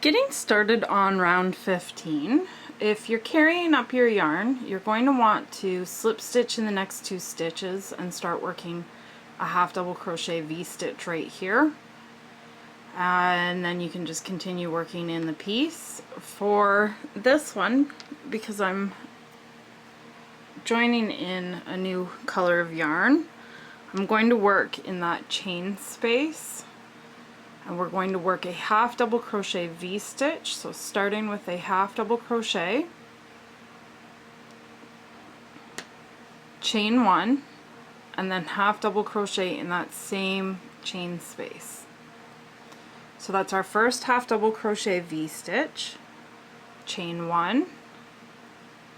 Getting started on round 15, if you're carrying up your yarn, you're going to want to slip stitch in the next 2 stitches and start working a half double crochet V-stitch right here. And then you can just continue working in the piece. For this one, because I'm joining in a new color of yarn, I'm going to work in that chain space. And we're going to work a half double crochet V-stitch, so starting with a half double crochet, chain 1, and then half double crochet in that same chain space. So that's our first half double crochet V-stitch, chain 1,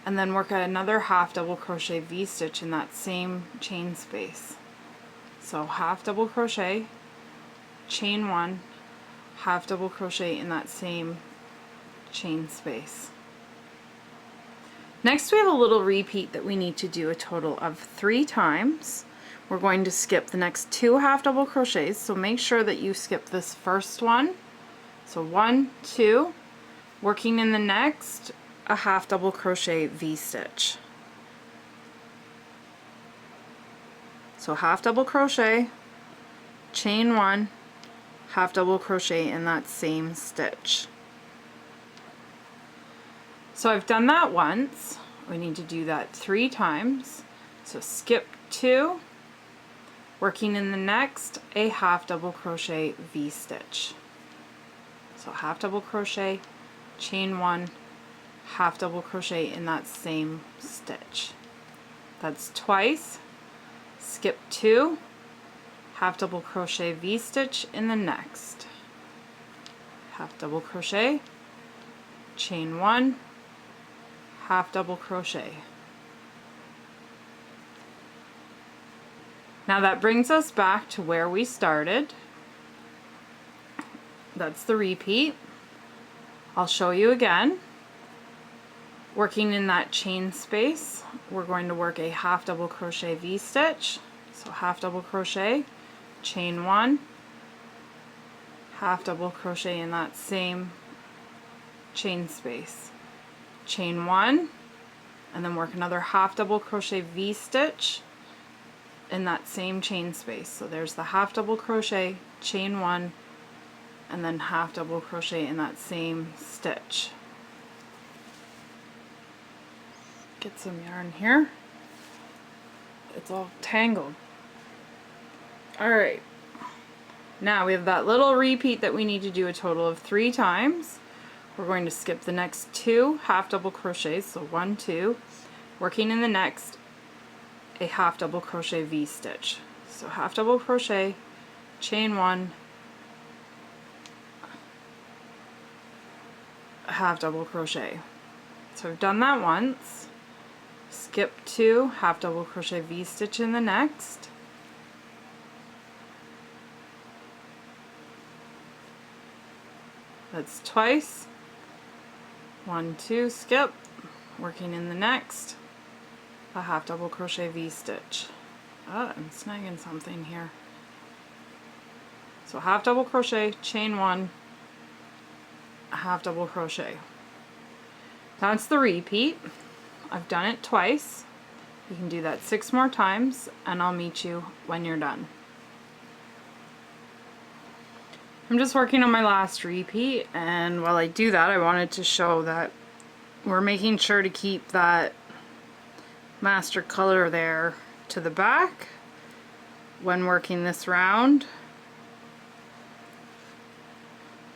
and then work another half double crochet V-stitch in that same chain space. So half double crochet, chain 1, half double crochet in that same chain space. Next we have a little repeat that we need to do a total of 3 times. We're going to skip the next 2 half double crochets, so make sure that you skip this first one. So 1, 2, working in the next a half double crochet V-stitch. So half double crochet, chain 1, half double crochet in that same stitch. So I've done that once. We need to do that 3 times. So skip 2, working in the next a half double crochet V-stitch. So half double crochet, chain 1, half double crochet in that same stitch. That's twice. Skip 2, half double crochet V-stitch in the next, half double crochet, chain 1, half double crochet. Now that brings us back to where we started. That's the repeat. I'll show you again. Working in that chain space, we're going to work a half double crochet V-stitch, so half double crochet, chain 1, half double crochet in that same chain space, chain 1, and then work another half double crochet V-stitch in that same chain space. So there's the half double crochet, chain 1, and then half double crochet in that same stitch. Get some yarn here. It's all tangled. Alright, now we have that little repeat that we need to do a total of 3 times. We're going to skip the next 2 half double crochets, so 1, 2, working in the next a half double crochet V-stitch. So half double crochet, chain 1, half double crochet. So I've done that once. Skip 2, half double crochet V-stitch in the next. That's twice. 1, 2, skip, working in the next, a half double crochet V-stitch. Oh, I'm snagging something here. So half double crochet, chain 1, a half double crochet. That's the repeat. I've done it twice. You can do that 6 more times and I'll meet you when you're done. I'm just working on my last repeat, and while I do that I wanted to show that we're making sure to keep that master color there to the back when working this round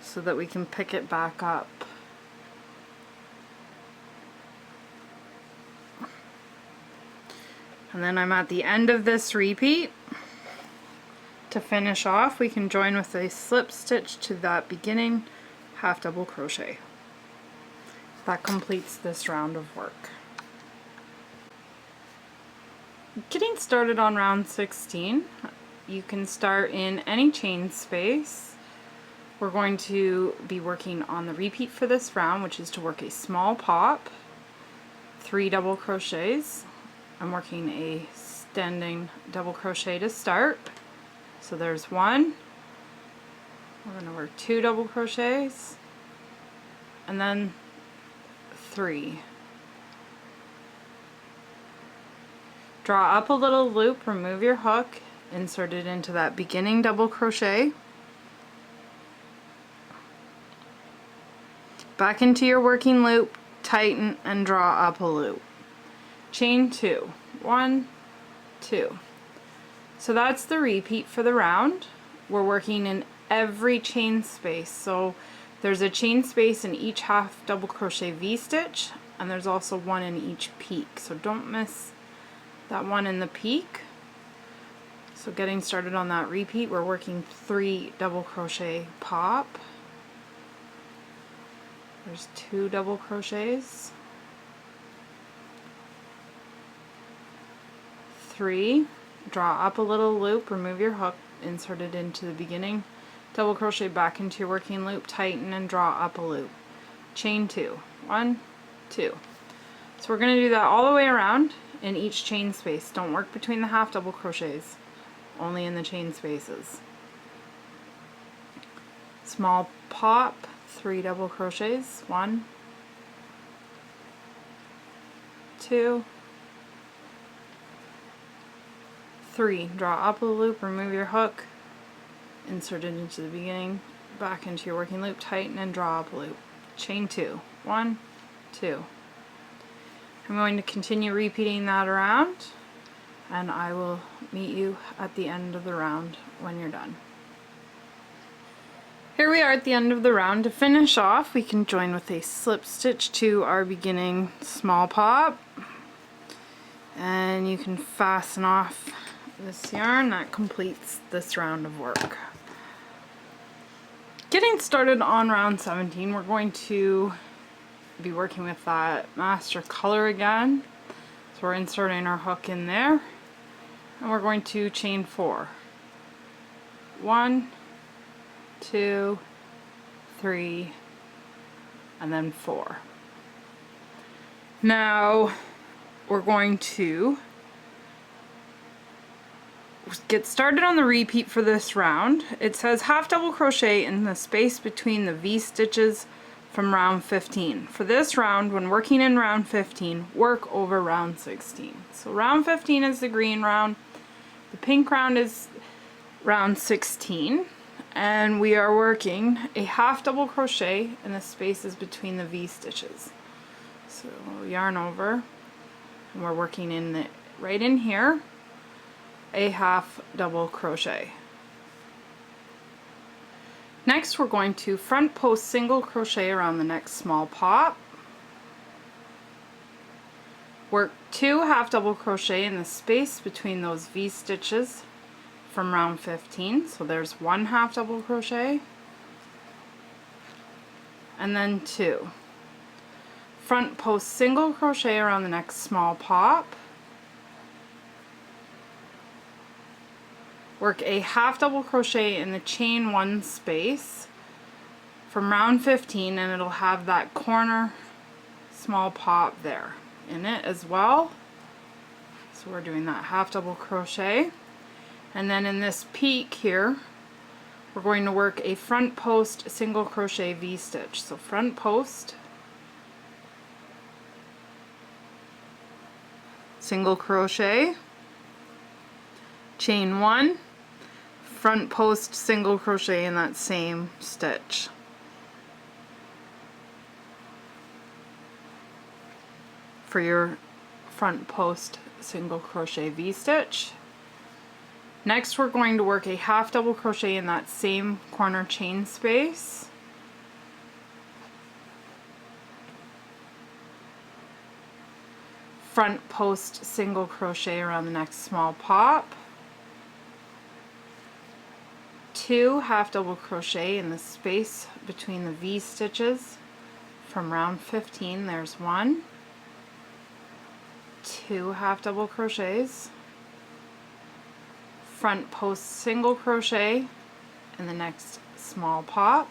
so that we can pick it back up. And then I'm at the end of this repeat. To finish off, we can join with a slip stitch to that beginning half double crochet. That completes this round of work. Getting started on round 16, you can start in any chain space. We're going to be working on the repeat for this round, which is to work a small pop, 3 double crochets. I'm working a standing double crochet to start. So there's 1, we're going to work 2 double crochets, and then 3. Draw up a little loop, remove your hook, insert it into that beginning double crochet, back into your working loop, tighten and draw up a loop. Chain 2, 1, 2. So that's the repeat for the round. We're working in every chain space. So there's a chain space in each half double crochet V-stitch, and there's also one in each peak. So don't miss that one in the peak. So getting started on that repeat, we're working 3 double crochet pop. There's 2 double crochets, 3, draw up a little loop, remove your hook, insert it into the beginning, double crochet back into your working loop, tighten and draw up a loop. Chain 2, 1, 2. So we're going to do that all the way around in each chain space. Don't work between the half double crochets, only in the chain spaces. Small pop, 3 double crochets, 1, 2, 3. Draw up a loop, remove your hook, insert it into the beginning, back into your working loop, tighten and draw up a loop. Chain 2, 1, 2. I'm going to continue repeating that around, and I will meet you at the end of the round when you're done. Here we are at the end of the round. To finish off, we can join with a slip stitch to our beginning small pop, and you can fasten off this yarn. That completes this round of work. Getting started on round 17, we're going to be working with that master color again. So we're inserting our hook in there, and we're going to chain 4. 1, 2, 3, and then 4. Now we're going to get started on the repeat for this round. It says half double crochet in the space between the V stitches from round 15. For this round, when working in round 15, work over round 16. So round 15 is the green round, the pink round is round 16, and we are working a half double crochet in the spaces between the V stitches. So yarn over, and we're working in the, right in here, a half double crochet. Next, we're going to front post single crochet around the next small pop, work 2 half double crochet in the space between those V stitches from round 15. So there's 1 half double crochet, and then 2. Front post single crochet around the next small pop, work a half double crochet in the chain 1 space from round 15, and it'll have that corner small pop there in it as well. So we're doing that half double crochet, and then in this peak here we're going to work a front post single crochet V stitch. So front post single crochet, chain 1, front post single crochet in that same stitch. For your front post single crochet V stitch. Next, we're going to work a half double crochet in that same corner chain space, front post single crochet around the next small pop, 2 half double crochet in the space between the V stitches from round 15. There's 1, 2 half double crochets, front post single crochet in the next small pop,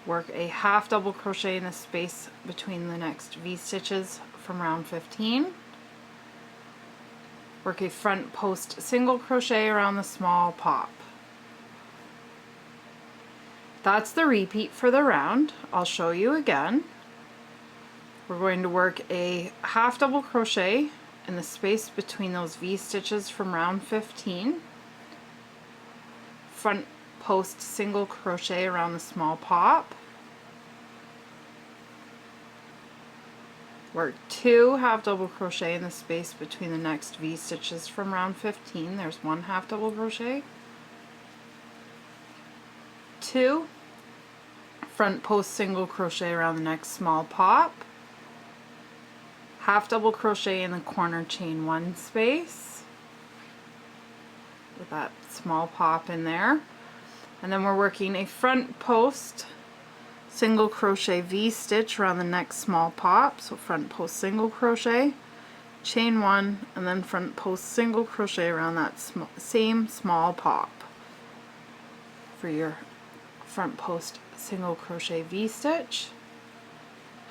work a half double crochet in the space between the next V stitches from round 15, work a front post single crochet around the small pop. That's the repeat for the round. I'll show you again. We're going to work a half double crochet in the space between those V-stitches from round 15. Front post single crochet around the small pop. Work 2 half double crochet in the space between the next V-stitches from round 15. There's 1 half double crochet. 2 front post single crochet around the next small pop. Half double crochet in the corner chain 1 space with that small pop in there. And then we're working a front post single crochet V-stitch around the next small pop. So front post single crochet, chain 1, and then front post single crochet around that same small pop for your front post single crochet V-stitch.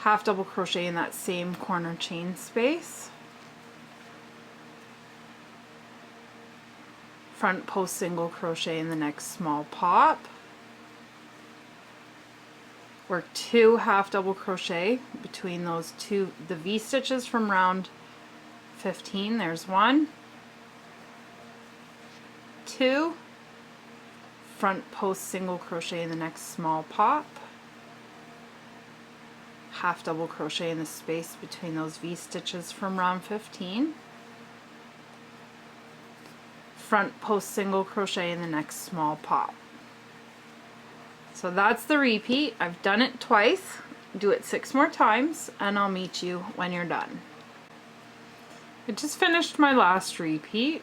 Half double crochet in that same corner chain space. Front post single crochet in the next small pop. Work 2 half double crochet between those the V-stitches from round 15. There's 1, 2, front post single crochet in the next small pop. Half double crochet in the space between those V-stitches from round 15. Front post single crochet in the next small pop. So that's the repeat. I've done it twice. Do it 6 more times and I'll meet you when you're done. I just finished my last repeat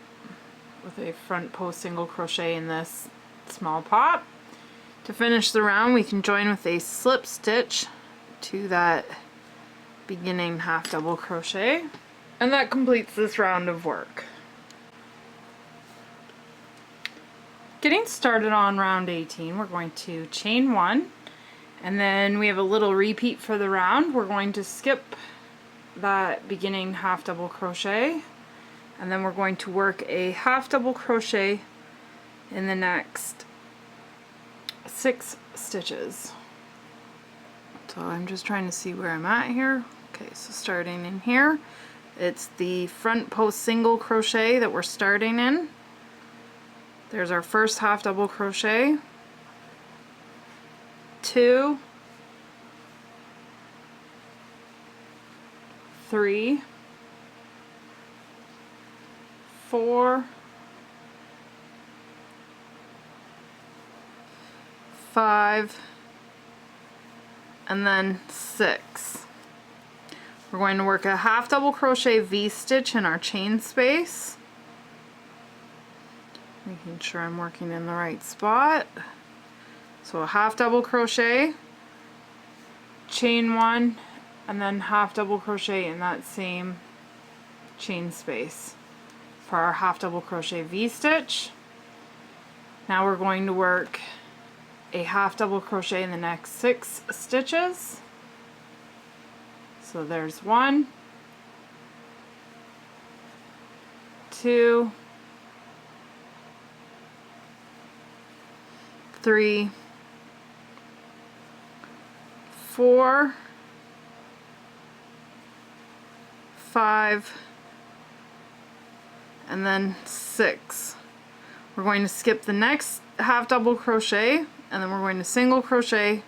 with a front post single crochet in this small pop. To finish the round, we can join with a slip stitch to that beginning half double crochet, and that completes this round of work. Getting started on round 18, we're going to chain 1, and then we have a little repeat for the round. We're going to skip that beginning half double crochet, and then we're going to work a half double crochet in the next 6 stitches. So I'm just trying to see where I'm at here. Okay, so starting in here, it's the front post single crochet that we're starting in. There's our first half double crochet, 2, 3, 4, 5, and then 6. We're going to work a half double crochet V-stitch in our chain space. Making sure I'm working in the right spot. So a half double crochet, chain 1, and then half double crochet in that same chain space for our half double crochet V-stitch. Now we're going to work a half double crochet in the next 6 stitches. So there's 1, 2, 3, 4, 5, and then 6. We're going to skip the next half double crochet, and then we're going to single crochet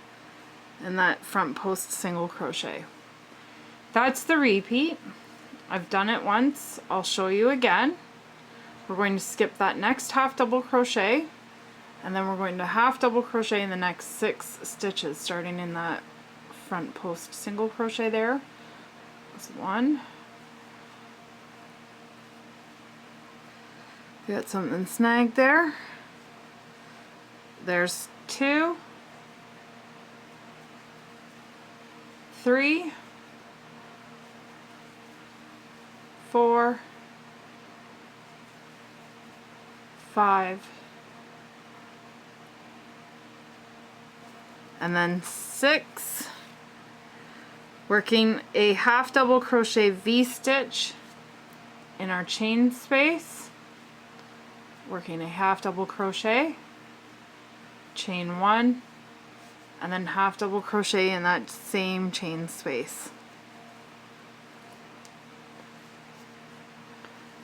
in that front post single crochet. That's the repeat. I've done it once. I'll show you again. We're going to skip that next half double crochet, and then we're going to half double crochet in the next 6 stitches, starting in that front post single crochet there. That's 1. Got something snagged there. There's 2, 3, 4, 5, and then 6. Working a half double crochet V-stitch in our chain space, working a half double crochet, chain 1, and then half double crochet in that same chain space.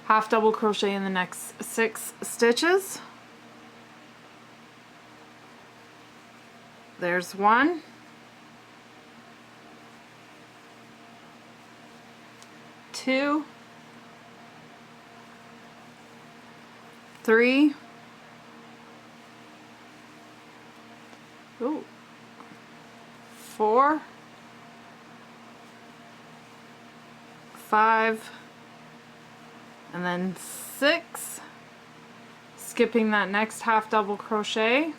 Half double crochet in the next 6 stitches. There's 1, 2, 3, 4, 5, and then 6, skipping that next half double crochet,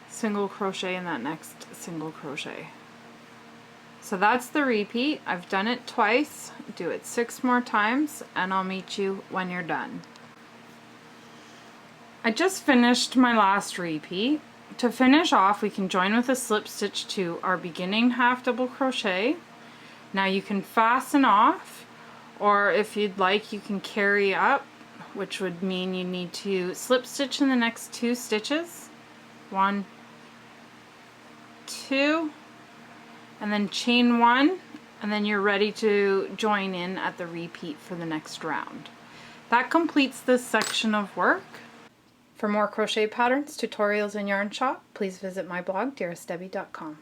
single crochet in that next single crochet. So that's the repeat. I've done it twice. Do it 6 more times and I'll meet you when you're done. I just finished my last repeat. To finish off, we can join with a slip stitch to our beginning half double crochet. Now you can fasten off, or if you'd like, you can carry up, which would mean you need to slip stitch in the next 2 stitches. 1, 2, and then chain 1, and then you're ready to join in at the repeat for the next round. That completes this section of work. For more crochet patterns, tutorials, and yarn shop, please visit my blog, dearestdebbie.com.